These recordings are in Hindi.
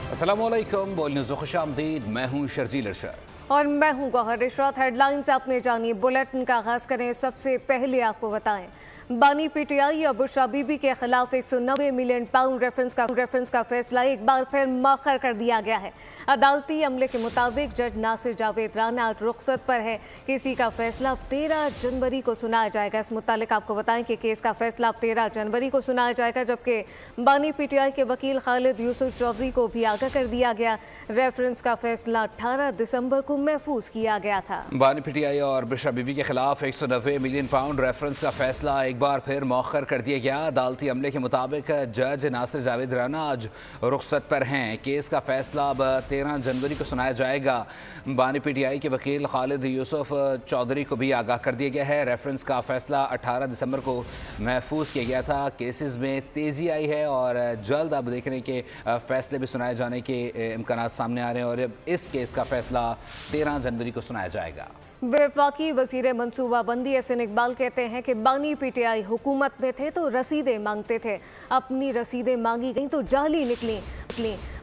अस्सलामुअलैकुम, बोल न्यूज़ खुशामदीद। मैं हूँ शर्जील अरशद और मैं हूँ गौहर इशरत। हेडलाइंस आपने जानी, बुलेटिन का आगाज़ करें। सबसे पहले आपको बताएं, बानी पीटीआई और बुशरा बीबी के खिलाफ 190 मिलियन पाउंड रेफरेंस का फैसला एक बार फिर मौखर कर दिया गया है। अदालती अमले के मुताबिक जज नासिर जावेद राना आज रुखसत पर है। केसी का फैसला 13 जनवरी को सुनाया जाएगा। इस मुतालिक आपको बताएं कि केस का फैसला 13 जनवरी को सुनाया जाएगा, जबकि बानी पीटीआई के वकील खालिद यूसुफ चौधरी को भी आगाह कर दिया गया। रेफरेंस का फैसला 18 दिसंबर को महफूज किया गया था। बानी पीटीआई और बुशरा बीबी के खिलाफ 190 मिलियन पाउंड रेफरेंस का फैसला एक बार फिर मौखर कर दिया गया। अदालती अमले के मुताबिक जज नासिर जावेद राना आज रुखसत पर हैं। केस का फैसला अब 13 जनवरी को सुनाया जाएगा। बानी पीटीआई के वकील खालिद यूसुफ चौधरी को भी आगाह कर दिया गया है। रेफरेंस का फैसला 18 दिसंबर को महफूज किया गया था। केसेस में तेज़ी आई है और जल्द अब देखने के फैसले भी सुनाए जाने के इम्कान सामने आ रहे हैं और इस केस का फैसला 13 जनवरी को सुनाया जाएगा। वफाकी वज़ीर मनसूबाबंदी एहसन इकबाल कहते हैं कि बानी पीटीआई हुकूमत में थे तो रसीदें मांगते थे, अपनी रसीदें मांगी गई तो जाली निकली।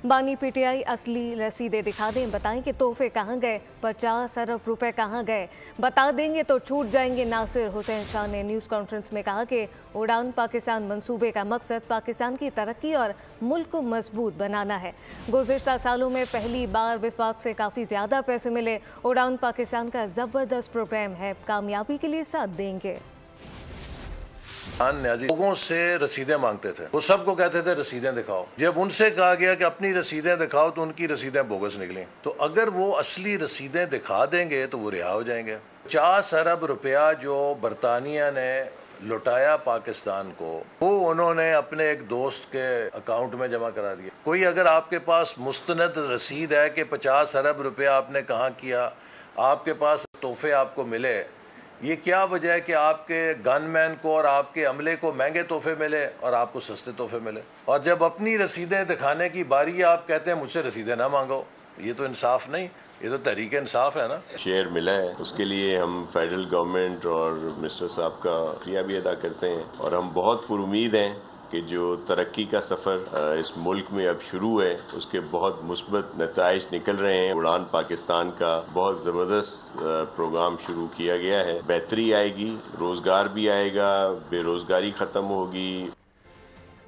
बानी पीटीआई असली रसीदें दिखा दें, बताएं कि तोहफे कहाँ गए, 50 अरब रुपए कहाँ गए, बता देंगे तो छूट जाएंगे। नासिर हुसैन शाह ने न्यूज़ कॉन्फ्रेंस में कहा कि उड़ान पाकिस्तान मंसूबे का मकसद पाकिस्तान की तरक्की और मुल्क को मजबूत बनाना है। गुज़िश्ता सालों में पहली बार विफाक से काफ़ी ज़्यादा पैसे मिले। उड़ान पाकिस्तान का ज़बरदस्त प्रोग्राम है, कामयाबी के लिए साथ देंगे। लोगों से रसीदें मांगते थे, वो सबको कहते थे रसीदें दिखाओ। जब उनसे कहा गया कि अपनी रसीदें दिखाओ तो उनकी रसीदें बोगस निकली। तो अगर वो असली रसीदें दिखा देंगे तो वो रिहा हो जाएंगे। 50 अरब रुपया जो बरतानिया ने लुटाया पाकिस्तान को, वो उन्होंने अपने एक दोस्त के अकाउंट में जमा करा दिया। कोई अगर आपके पास मुस्तनद रसीद है कि 50 अरब रुपया आपने कहाँ किया, आपके पास तोहफे आपको मिले, ये क्या वजह है कि आपके गनमैन को और आपके अमले को महंगे तोहफे मिले और आपको सस्ते तोहफे मिले? और जब अपनी रसीदें दिखाने की बारी है आप कहते हैं मुझसे रसीदें ना मांगो। ये तो इंसाफ नहीं, ये तो तहरीक इंसाफ है ना। शेयर मिला है, उसके लिए हम फेडरल गवर्नमेंट और मिनिस्टर साहब का शुक्रिया भी अदा करते हैं और हम बहुत पुरुमीद हैं कि जो तरक्की का सफ़र इस मुल्क में अब शुरू है उसके बहुत मुस्बत नताइज निकल रहे हैं। उड़ान पाकिस्तान का बहुत ज़बरदस्त प्रोग्राम शुरू किया गया है। बेहतरी आएगी, रोज़गार भी आएगा, बेरोज़गारी ख़त्म होगी।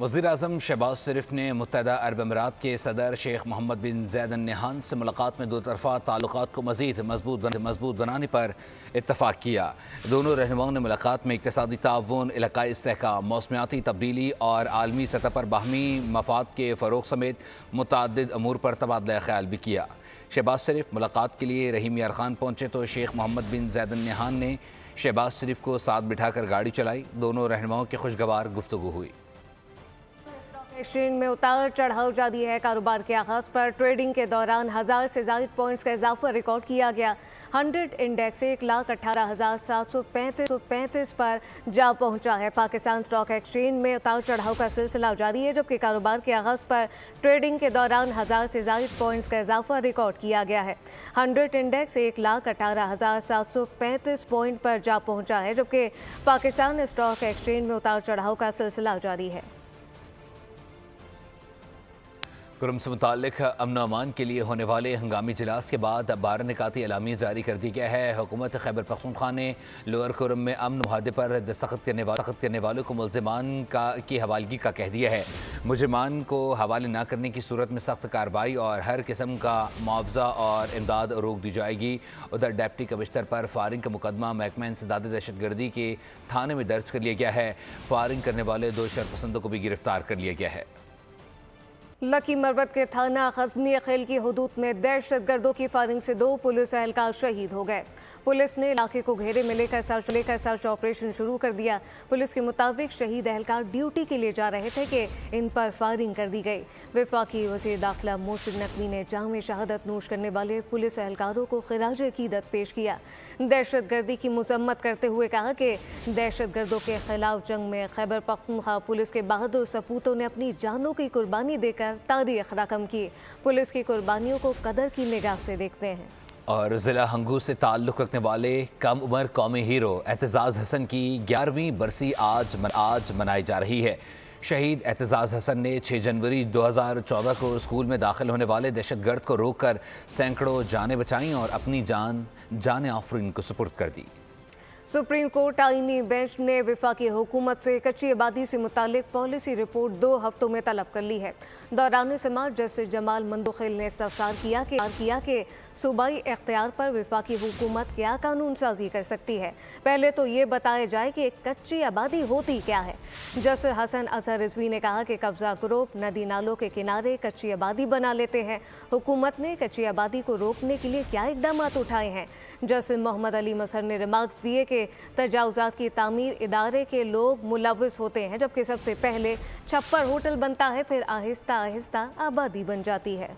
वज़ीर आज़म शहबाज शरीफ ने मुत्तहदा अरब अमीरात के सदर शेख मोहम्मद बिन ज़ैद अल नहयान से मुलाकात में दो तरफ़ा ताल्लुकात को मज़ीद मजबूत बनाने पर इत्तफ़ाक़ किया। दोनों रहनुमाओं ने मुलाकात में इक़्तिसादी ताउन, इलाक़ाई इस्तेहकाम, मौसमियाती तब्दीली और आलमी सतह पर बाहमी मफाद के फ़रोग़ समेत मुतअद्दिद अमूर पर तबादला ख़याल भी किया। शहबाज शरीफ मुलाकात के लिए रहीम यार खान पहुँचे तो शेख मोहम्मद बिन ज़ैद अल नहयान ने शहबाज शरीफ को साथ बिठाकर गाड़ी चलाई। दोनों रहनुमाओं की खुशगवार गुफ्तगू हुई। एक्सचेंज में उतार चढ़ाव जारी है। कारोबार के आगाज़ पर ट्रेडिंग के दौरान 1000 से ज़ायद पॉइंट्स का इजाफा रिकॉर्ड किया गया। 100 इंडेक्स 1,18,735 पर जा पहुंचा है। पाकिस्तान स्टॉक एक्सचेंज में उतार चढ़ाव का सिलसिला जारी है, जबकि कारोबार के आगाज़ पर ट्रेडिंग के दौरान 1000 से ज़ायद पॉइंट्स का इजाफा रिकॉर्ड किया गया है। 100 इंडेक्स 1,18,735 पॉइंट पर जा पहुंचा है, जबकि पाकिस्तान स्टॉक एक्सचेंज में उतार चढ़ाव का सिलसिला जारी है। कुरम से मुताल्लिक अमन अमान के लिए होने वाले हंगामी इजलास के बाद 12 निकाती एलामिया जारी कर दी गया है। हुकूमत खैबर पख्तूनख्वा ने लोअर कुरम में अमन मुहादे पर दस्तखत करने वालों को मुल्ज़िमान की हवालगी का कह दिया है। मुल्ज़िमान को हवाले न करने की सूरत में सख्त कार्रवाई और हर किस्म का मुआवजा और इमदाद रोक दी जाएगी। उधर डिप्टी कमिश्नर पर फायरिंग का मुकदमा महकमा इंसदाद दहशतगर्दी के थाने में दर्ज कर लिया गया है। फायरिंग करने वाले 2 शरपसंदों को भी गिरफ्तार कर लिया गया है। लकी मरवत के थाना खजनी खेल की हदूद में दहशतगर्दों की फायरिंग से 2 पुलिस एहलकार शहीद हो गए। पुलिस ने इलाके को घेरे में लेकर सर्च ऑपरेशन शुरू कर दिया। पुलिस के मुताबिक शहीद एहलकार ड्यूटी के लिए जा रहे थे कि इन पर फायरिंग कर दी गई। वफाकी वज़ीर दाखिला मोहसिन नकवी ने जाम शहादत नोश करने वाले पुलिस एहलकारों को खिराज अकीदत पेश किया। दहशतगर्दी की मजम्मत करते हुए कहा कि दहशतगर्दों के खिलाफ जंग में खैबर पख्तूनख्वा पुलिस के बहादुर सपूतों ने अपनी जानों की कुर्बानी देकर तारीख रकम की। पुलिस की कुर्बानियों को कदर की निगाह से देखते हैं। और ज़िला हंगू से ताल्लुक़ रखने वाले कम उम्र कौमी हीरो एतजाज़ हसन की 11वीं बरसी आज मनाई जा रही है। शहीद एतजाज़ हसन ने 6 जनवरी 2014 को स्कूल में दाखिल होने वाले दहशतगर्द को रोककर सैकड़ों जानें बचाईं और अपनी जान आफरीन को सुपुर्द कर दी। सुप्रीम कोर्ट आईनी बेंच ने वफाकी हुकूमत से कच्ची आबादी से मुतालिक पॉलिसी रिपोर्ट 2 हफ्तों में तलब कर ली है। दौरान समाअत जस्टिस जमाल मंदोखिल ने इस्तफसार किया कि सूबाई इख्तियार पर वफाकी हुकूमत क्या कानून साजी कर सकती है। पहले तो ये बताया जाए कि कच्ची आबादी होती क्या है। जस्टिस हसन अजहर रिजवी ने कहा कि कब्जा ग्रुप नदी नालों के किनारे कच्ची आबादी बना लेते हैं। हुकूमत ने कच्ची आबादी को रोकने के लिए क्या इकदाम उठाए हैं। जस्टिस मोहम्मद अली मसहर ने रिमार्क्स दिए कि तजावुजात की तामीर इदारे के लोग मुलव्विस होते हैं, जबकि सबसे पहले छप्पर होटल बनता है, फिर आहिस्ता आहिस्ता आबादी बन जाती है।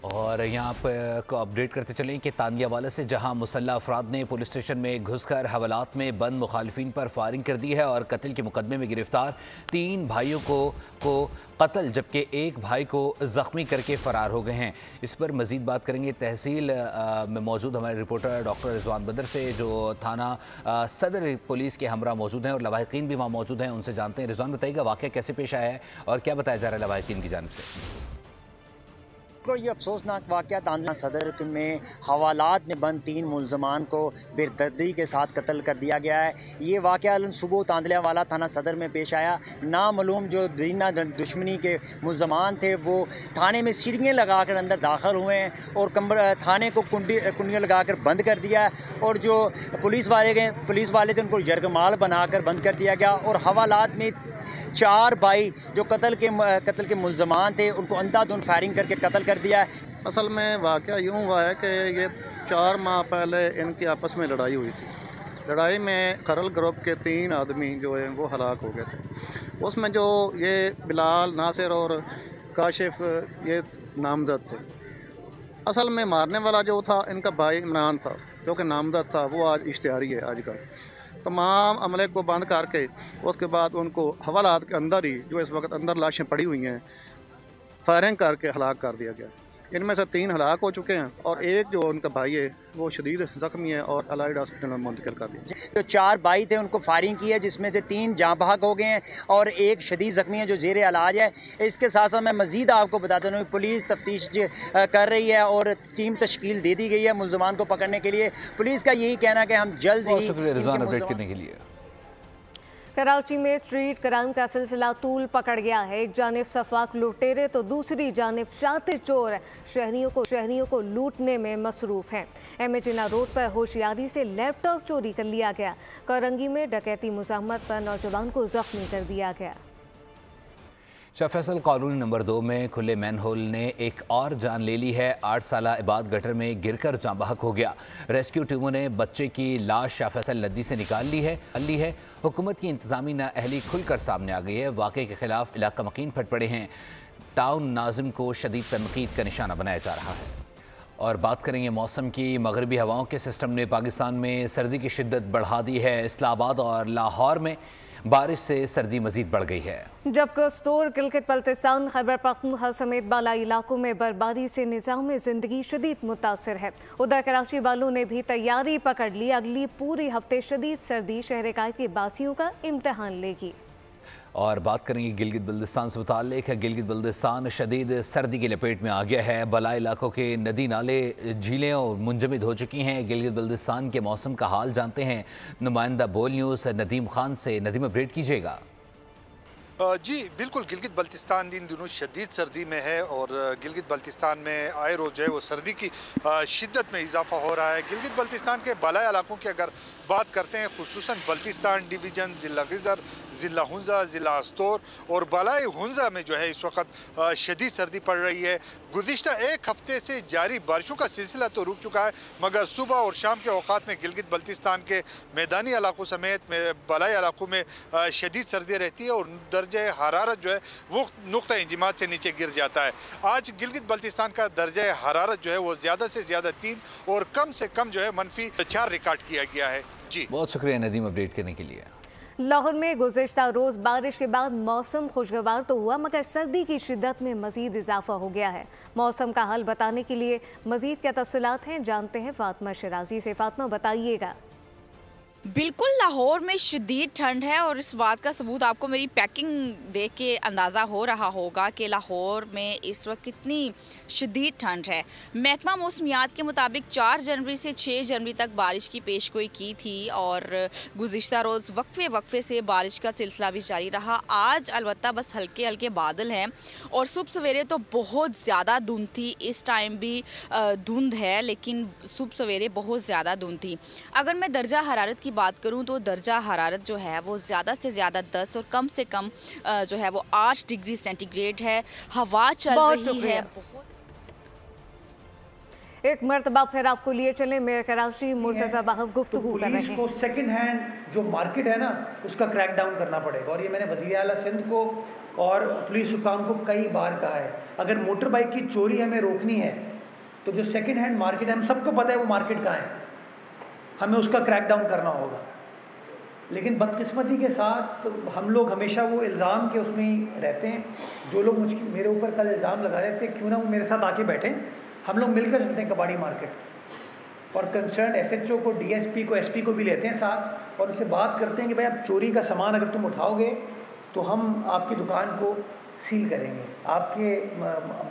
और यहाँ पर को अपडेट करते चलें कि तांदियावाला से जहाँ मुसल्लह अफराद ने पुलिस स्टेशन में घुसकर हवालात में बंद मुखालिफिन पर फायरिंग कर दी है और कत्ल के मुकदमे में गिरफ्तार 3 भाइयों को कत्ल जबकि 1 भाई को ज़ख्मी करके फ़रार हो गए हैं। इस पर मज़ीद बात करेंगे तहसील में मौजूद हमारे रिपोर्टर डॉक्टर रिजवान बदर से, जो थाना सदर पुलिस के हमरा मौजूद हैं और लवाहिकीन भी वहाँ मौजूद हैं। उनसे जानते हैं। रिजवान, बताइएगा वाक़या कैसे पेश आया है और क्या बताया जा रहा है लवाहिकीन की जानिब से? तो ये अफसोसनाक वाक़या तांदला सदर में हवालात में बंद 3 मुलजमान को बेदर्दी के साथ कत्ल कर दिया गया है। ये वाक़या सुबह तांदलावाला थाना सदर में पेश आया। नामालूम जो दीना दुश्मनी के मुलजमान थे वो थाने में सीढ़ियाँ लगा कर अंदर दाखिल हुए हैं और थाने को कुंडियाँ लगा कर बंद कर दिया है। और जो पुलिस वाले थे उनको यरगमाल बनाकर बंद कर दिया गया और हवालात में 4 भाई जो कत्ल के मुलजमान थे उनको अंधाधुंध फायरिंग करके कत्ल कर दिया है। असल में वाक़या यूँ हुआ है कि ये 4 माह पहले इनकी आपस में लड़ाई हुई थी। लड़ाई में खरल ग्रुप के 3 आदमी जो हैं वो हलाक हो गए थे। उसमें जो ये बिलाल, नासिर और काशिफ ये नामजद थे। असल में मारने वाला जो था इनका भाई इमरान था, जो कि नामजद था। वो आज इश्तिहारी है। आज का तमाम अमले को बंद करके उसके बाद उनको हवालात के अंदर ही, जो इस वक्त अंदर लाशें पड़ी हुई हैं, फायरिंग करके हलाक कर दिया गया। इनमें से 3 हलाक हो चुके हैं और एक जो उनका भाई है वो शदीद ज़ख्मी है और अलाइड हॉस्पिटल में मुंतकिल कर दिया। जो 4 भाई थे उनको फायरिंग की है, जिसमें से 3 जाँ बहक हो गए हैं और एक शदीद ज़ख्मी है जो ज़ेर इलाज है। इसके साथ साथ मैं मज़ीद आपको बताता हूँ पुलिस तफ्तीश कर रही है और टीम तश्कील दे दी गई है मुलजमान को पकड़ने के लिए। पुलिस का यही कहना है कि हम जल्द ही अपडेट करने के लिए। कराची में स्ट्रीट क्राइम का सिलसिला तूल पकड़ गया है। एक जानिब सफाक लुटेरे तो दूसरी जानिब शातिर चोर शहरियों को लूटने में मसरूफ हैं। एमएचिना रोड पर होशियारी से लैपटॉप चोरी कर लिया गया। कोरंगी में डकैती मुज़ाहमत पर नौजवान को जख्मी कर दिया गया। शाह फैसल कॉलोनी नंबर 2 में खुले मैनहोल ने एक और जान ले ली है। 8 साला इबाद गटर में गिरकर जाँ बहक हो गया। रेस्क्यू टीमों ने बच्चे की लाश शाह फैसल नदी से निकाल ली है। हुकूमत की इंतजामी नाअहली खुलकर सामने आ गई है। वाक़े के खिलाफ इलाका मकीन फट पड़े हैं। टाउन नाजिम को शदीद तनकीद का निशाना बनाया जा रहा है। और बात करेंगे मौसम की। मगरबी हवाओं के सिस्टम ने पाकिस्तान में सर्दी की शिद्दत बढ़ा दी है। इस्लामाबाद और लाहौर में बारिश से सर्दी मजीद बढ़ गई है, जबकि स्तोर, गिलगित बल्तिस्तान, खैबर पख्तूनख्वा समेत बालाई इलाकों में बर्फबारी से निज़ाम ज़िंदगी शदीद मुतासर है। उधर कराची वालों ने भी तैयारी पकड़ ली। अगली पूरी हफ्ते शदीद सर्दी शहर कायद के बासियों का इम्तहान लेगी। और बात करेंगे गिलगित बल्तिस्तान से मुताल्लिक। गिलगित बल्तिस्तान शदीद सर्दी की लपेट में आ गया है। बलाई इलाकों के नदी नाले झीलें और मुंजमद हो चुकी हैं। गिलगित बल्तिस्तान के मौसम का हाल जानते हैं नुमाइंदा बोल न्यूज़ नदीम खान से। नदीम, अपडेट कीजिएगा। जी बिल्कुल, गिलगित बल्तिस्तान इन दिनों शदीद सर्दी में है और गिलगित बल्तिस्तान में आए रोज़ जो है वो सर्दी की शिद्दत में इजाफा हो रहा है। गिलगित बल्तिस्तान के बालाई इलाकों की अगर बात करते हैं, खुसूसन बल्तिस्तान डिवीज़न, ज़िला गिज़र, ज़िला हुंज़ा, ज़िला अस्तोर और बालाई हुंज़ा में जो है इस वक्त शदीद सर्दी पड़ रही है। गुज़िश्ता 1 हफ्ते से जारी बारिशों का सिलसिला तो रुक चुका है, मगर सुबह और शाम के औक़ात में गिलगित बल्तिस्तान के मैदानी इलाकों समेत बालाई इलाकों में शदीद सर्दी रहती है और दर्जे हरारत जो है वो नुक्ता इंजमात से नीचे गिर जाता है। आज गिलगित बल्तिस्तान का दर्जा हरारत जो है वो ज़्यादा से ज़्यादा 3 और कम से कम जो है -4 रिकॉर्ड किया गया है। जी बहुत शुक्रिया नदीम, अपडेट करने के लिए। लाहौर में गुज़िश्ता रोज़ बारिश के बाद मौसम खुशगवार तो हुआ, मगर सर्दी की शिद्दत में मज़ीद इजाफा हो गया है। मौसम का हाल बताने के लिए मज़ीद क्या तफसीलात हैं, जानते हैं फातिमा शराजी से। फातिमा, बताइएगा। बिल्कुल लाहौर में शदीद ठंड है और इस बात का सबूत आपको मेरी पैकिंग देख के अंदाज़ा हो रहा होगा कि लाहौर में इस वक्त कितनी शदीद ठंड है। महकमा मौसमियात के मुताबिक 4 जनवरी से 6 जनवरी तक बारिश की पेशगोई की थी और गुज़िश्ता रोज़ वक्फे से बारिश का सिलसिला भी जारी रहा। आज अलबत्ता बस हल्के हल्के बादल हैं और सुबह सवेरे तो बहुत ज़्यादा धुंध थी। इस टाइम भी धुंध है, लेकिन सुबह सवेरे बहुत ज़्यादा धुंध थी। अगर मैं दर्जा हरारत की बात करूं तो दर्जा हरारत जो है वो ज़्यादा से ज़्यादा 10 और कम से कम जो है वो 8 डिग्री सेंटीग्रेड है। हवा चल रही है बहुत। एक मरतबा फिर आपको लिए चले मेयर कराची मुर्तज़ा बाहब गुफ्तगू कर रहे हैं। को सेकंड हैंड जो मार्केट है ना उसका क्रैक डाउन करना पड़ेगा और ये मैंने वज़ीर आला सिंध को और पुलिस हुकाम को कई बार कहा है। अगर मोटर बाइक की चोरी हमें रोकनी है तो जो सेकंड हैंड मार्केट है, हम सबको पता है वो मार्केट कहाँ है, हमें उसका क्रैक डाउन करना होगा। लेकिन बदकिस्मती के साथ हम लोग हमेशा वो इल्ज़ाम के उसमें ही रहते हैं। जो लोग मेरे ऊपर कल इल्ज़ाम लगा रहे थे, क्यों ना वो मेरे साथ आके बैठें, हम लोग मिलकर चलते हैं कबाड़ी मार्केट और कंसर्न SHO को, DSP को, SP को भी लेते हैं साथ और उससे बात करते हैं कि भाई आप चोरी का सामान अगर तुम उठाओगे तो हम आपकी दुकान को सील करेंगे, आपके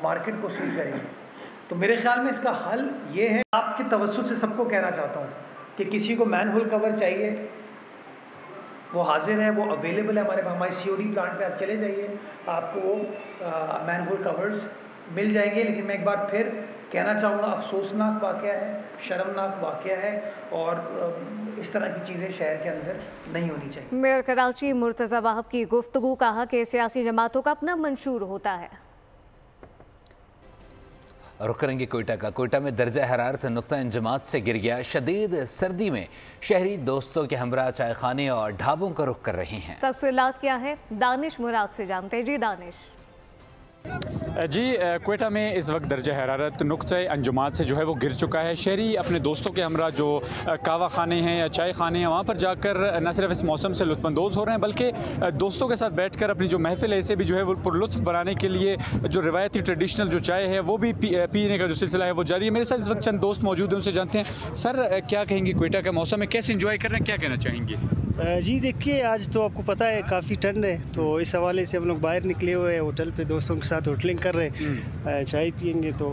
मार्केट को सील करेंगे। तो मेरे ख्याल में इसका हल ये है, आपके तवज्जुह से सबको कहना चाहता हूँ कि किसी को मैनहोल कवर चाहिए वो हाजिर है, वो अवेलेबल है हमारे COD प्लांट पे। आप चले जाइए, आपको वो मैनहोल कवर्स मिल जाएंगे। लेकिन मैं एक बार फिर कहना चाहूँगा, अफसोसनाक वाक़या है, शर्मनाक वाक़या है और इस तरह की चीज़ें शहर के अंदर नहीं होनी चाहिए। मेयर कराची मुर्तज़ा बाहब की गुफ्तगू, कहा कि सियासी जमातों का अपना मंशूर होता है। रुख करेंगे कोयटा का। कोयटा में दर्जा हरारत नुक्ता इंजमात से गिर गया। शदीद सर्दी में शहरी दोस्तों के हमरा चाय खाने और ढाबों का रुख कर रहे हैं। तफसीलात क्या है, दानिश मुराद से जानते हैं। जी दानिश। जी, कोयटा में इस वक्त दर्जा हरारत नुक्ते अंजुमात से जो है वो गिर चुका है। शहरी अपने दोस्तों के हमरा जो कहवा खाने हैं या चाय खाने हैं वहाँ पर जाकर न सिर्फ इस मौसम से लुत्फ़अंदोज़ हो रहे हैं बल्कि दोस्तों के साथ बैठकर अपनी जो महफिल है इसे भी जो है वो पुरलुत्फ़ बनाने के लिए जो रिवायती ट्रेडिशनल जो चाय है वो भी पीने का जो सिलसिला है वो जारी है। मेरे साथ इस वक्त चंद दोस्त मौजूद हैं, उनसे जानते हैं। सर, क्या कहेंगे कोयटा का मौसम है, कैसे इंजॉय कर रहे हैं, क्या कहना चाहेंगे? जी देखिए, आज तो आपको पता है काफ़ी ठंड है, तो इस हवाले से हम लोग बाहर निकले हुए हैं, होटल पे दोस्तों के साथ होटलिंग कर रहे हैं, चाय पियेंगे। तो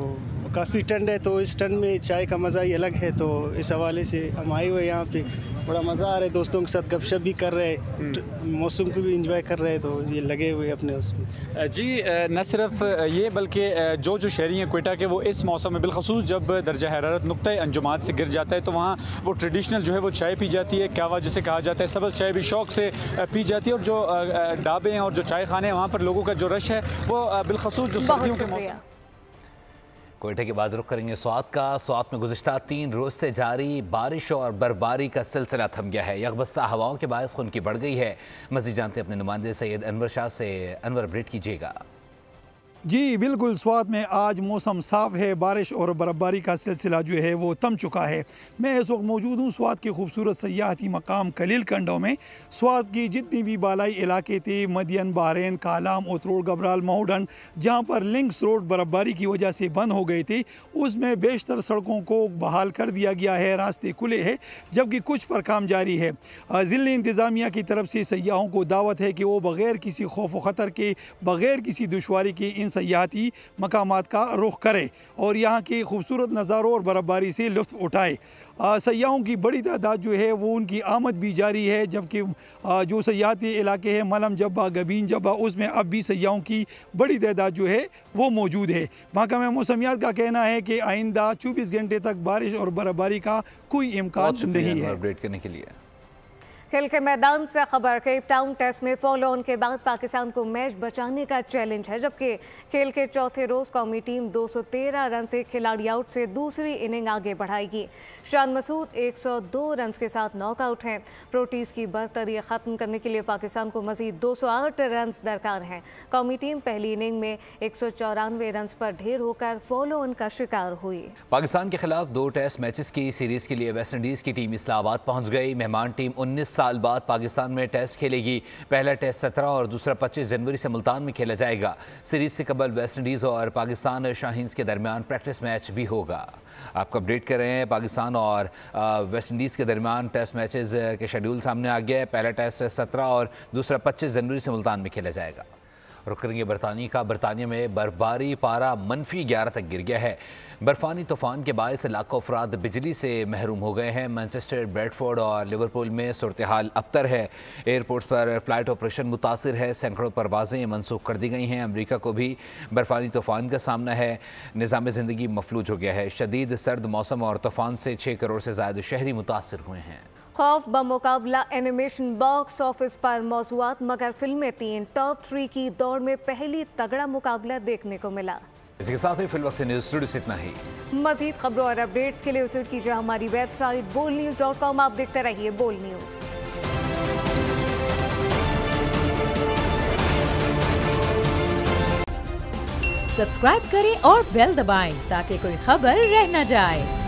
काफ़ी ठंड है, तो इस ठंड में चाय का मज़ा ही अलग है। तो इस हवाले से हम आए हुए यहाँ पे, बड़ा मज़ा आ रहा है, दोस्तों के साथ गपशप भी कर रहे हैं, मौसम को भी इंजॉय कर रहे हैं। तो ये लगे हुए अपने उसमें। जी, न सिर्फ ये बल्कि जो शहरी हैं कोयटा के, वो इस मौसम में बिलखसूस जब दर्जा हरारत नुक्ता अंजुमात से गिर जाता है तो वहाँ वो ट्रेडिशनल जो है वो चाय पी जाती है, कहवा जिसे कहा जाता है, सब्ज़ चाय भी शौक़ से पी जाती है। और जो ढाबे हैं और जो चाय खाने हैं वहाँ पर लोगों का जो रश है वो बिलखसूस जो सर्दियों के मौसम। कोयटे के बाद रुख करेंगे स्वात का। स्वात में गुज़िश्ता 3 रोज़ से जारी बारिश और बर्फबारी का सिलसिला थम गया है। यकबस्ता हवाओं के बायस खुनकी बढ़ गई है। मज़ीद जानते अपने नुमाइंदे सैयद अनवर शाह से। अनवर, अपडेट कीजिएगा। जी बिल्कुल, स्वात में आज मौसम साफ़ है, बारिश और बर्फबारी का सिलसिला जो है वो थम चुका है। मैं इस वक्त मौजूद हूँ स्वात के खूबसूरत सयाहती मकाम कलील कंडों में। स्वात की जितनी भी बालाई इलाके थे, मदियन, बहरैन, कालाम, उतरोड़, गबराल, महोडन, जहाँ पर लिंक्स रोड बर्फबारी की वजह से बंद हो गए थे, उसमें बेशतर सड़कों को बहाल कर दिया गया है, रास्ते खुले हैं, जबकि कुछ पर काम जारी है। ज़िला इंतज़ामिया की तरफ से सयाहों को दावत है कि वो बग़ैर किसी खौफ व ख़तर के, बग़ैर किसी दुश्वारी के इन सयाहती मकामात का रुख करे और यहाँ के खूबसूरत नज़ारों और बर्फबारी से लुत्फ़ उठाए। सयाहों की बड़ी तादाद जो है वो उनकी आमद भी जारी है, जबकि जो सयाहती इलाके हैं मलम जब्बा, गबीन जब्बा, उसमें अब भी सयाहों की बड़ी तादाद जो है वो मौजूद है। महकमा मौसमियात का कहना है कि आइंदा 24 घंटे तक बारिश और बर्फबारी का कोई इम्कान नहीं है। अपडेट करने के लिए खेल के मैदान से खबर। केप टाउन टेस्ट में फॉलो ऑन के बाद पाकिस्तान को मैच बचाने का चैलेंज है, जबकि खेल के चौथे रोज कौमी टीम 213 रन से खिलाड़ी आउट से दूसरी इनिंग आगे बढ़ाएगी। शान मसूद 102 रन के साथ नॉकआउट हैं। प्रोटीज की बरतरी ख़त्म करने के लिए पाकिस्तान को मजीद 208 रन दरकार हैं। कौमी टीम पहली इनिंग में 194 रन पर ढेर होकर फॉलो ऑन का शिकार हुई। पाकिस्तान के खिलाफ 2 टेस्ट मैचेस की सीरीज के लिए वेस्ट इंडीज़ की टीम इस्लामाबाद पहुँच गई। मेहमान टीम 19 साल साल बाद पाकिस्तान में टेस्ट खेलेगी। पहला टेस्ट 17 और दूसरा 25 जनवरी से मुल्तान में खेला जाएगा। सीरीज से कबल वेस्ट इंडीज़ और पाकिस्तान शाहीन्स के दरमियान प्रैक्टिस मैच भी होगा। आपको अपडेट कर रहे हैं, पाकिस्तान और वेस्ट इंडीज़ के दरमियान टेस्ट मैचेस के शेड्यूल सामने आ गया है। पहला टेस्ट 17 और दूसरा 25 जनवरी से मुल्तान में खेला जाएगा। रुक करेंगे बरतानिया का। बरतानिया में बर्फबारी, पारा -11 तक गिर गया है। बर्फानी तूफान के बायस लाखों अफराद बिजली से महरूम हो गए हैं। मैनचेस्टर, ब्रेडफोर्ड और लिवरपूल में सूरत हाल अबतर है। एयरपोर्ट्स पर फ्लाइट ऑपरेशन मुतासिर है। सैकड़ों परवाजें मनसूख कर दी गई हैं। अमरीका को भी बर्फानी तूफान का सामना है। निज़ाम ज़िंदगी मफलूज हो गया है। शदीद सर्द मौसम और तूफान से 6 करोड़ से ज़्यादा शहरी मुतासिर हुए हैं। खौफ बमुकाबला एनिमेशन बॉक्स ऑफिस पर मौज़ूआत, मगर फिल्में 3 टॉप 3 की दौड़ में पहली तगड़ा मुकाबला देखने को मिला। इसके साथ ही फिलवक्त न्यूज़ स्टूडियो से इतना ही। मज़ीद खबरों और अपडेट्स के लिए विजिट कीजिए हमारी वेबसाइट bolnews.com। आप देखते रहिए बोल न्यूज़। सब्सक्राइब करें और बेल दबाएं ताकि कोई खबर रह न जाए।